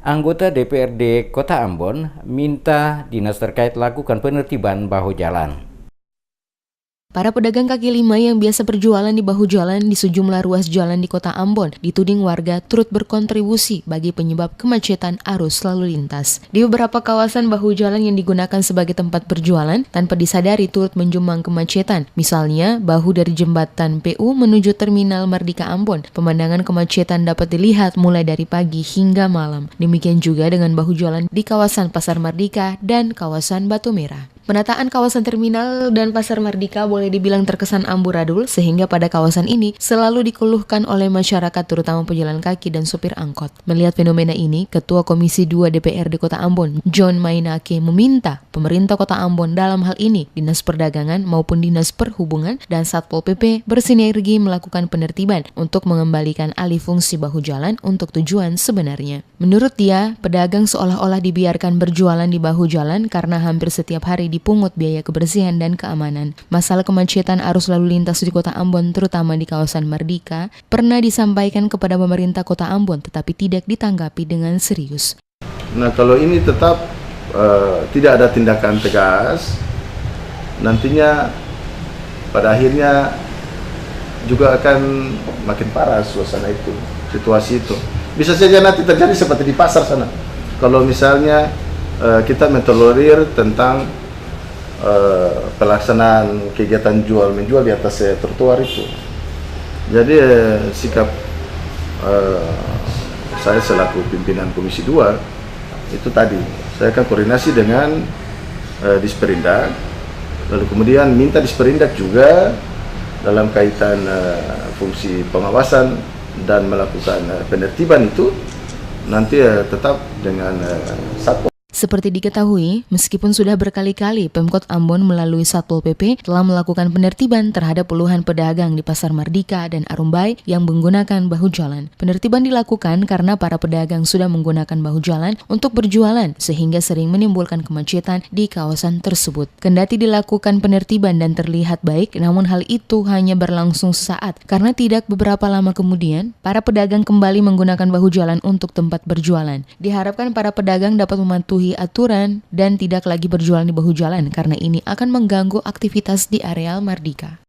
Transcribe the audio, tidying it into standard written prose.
Anggota DPRD Kota Ambon minta dinas terkait lakukan penertiban bahu jalan. Para pedagang kaki lima yang biasa berjualan di bahu jalan di sejumlah ruas jalan di Kota Ambon dituding warga turut berkontribusi bagi penyebab kemacetan arus lalu lintas. Di beberapa kawasan bahu jalan yang digunakan sebagai tempat berjualan tanpa disadari turut menjumang kemacetan. Misalnya, bahu dari jembatan PU menuju Terminal Mardika Ambon. Pemandangan kemacetan dapat dilihat mulai dari pagi hingga malam. Demikian juga dengan bahu jalan di kawasan Pasar Mardika dan kawasan Batu Merah. Penataan kawasan terminal dan Pasar Mardika boleh dibilang terkesan amburadul sehingga pada kawasan ini selalu dikeluhkan oleh masyarakat terutama pejalan kaki dan supir angkot. Melihat fenomena ini, Ketua Komisi 2 DPRD Kota Ambon, John Mainake, meminta pemerintah Kota Ambon dalam hal ini Dinas Perdagangan maupun Dinas Perhubungan dan Satpol PP bersinergi melakukan penertiban untuk mengembalikan alih fungsi bahu jalan untuk tujuan sebenarnya. Menurut dia, pedagang seolah-olah dibiarkan berjualan di bahu jalan karena hampir setiap hari dipungut biaya kebersihan dan keamanan. Masalah kemacetan arus lalu lintas di Kota Ambon terutama di kawasan Mardika pernah disampaikan kepada pemerintah Kota Ambon tetapi tidak ditanggapi dengan serius. Nah, kalau ini tetap tidak ada tindakan tegas, nantinya pada akhirnya juga akan makin parah suasana itu, situasi itu. Bisa saja nanti terjadi seperti di pasar sana. Kalau misalnya kita mentolerir tentang pelaksanaan kegiatan jual menjual di atas trotoar itu. Jadi sikap saya selaku pimpinan Komisi 2 itu tadi saya akan koordinasi dengan Disperindak, lalu kemudian minta Disperindak juga dalam kaitan fungsi pengawasan dan melakukan penertiban itu nanti tetap dengan Satpol. Seperti diketahui, meskipun sudah berkali-kali Pemkot Ambon melalui Satpol PP telah melakukan penertiban terhadap puluhan pedagang di Pasar Mardika dan Arumbai yang menggunakan bahu jalan. Penertiban dilakukan karena para pedagang sudah menggunakan bahu jalan untuk berjualan sehingga sering menimbulkan kemacetan di kawasan tersebut. Kendati dilakukan penertiban dan terlihat baik, namun hal itu hanya berlangsung sesaat karena tidak beberapa lama kemudian para pedagang kembali menggunakan bahu jalan untuk tempat berjualan. Diharapkan para pedagang dapat mematuhi aturan dan tidak lagi berjualan di bahu jalan karena ini akan mengganggu aktivitas di areal Mardika.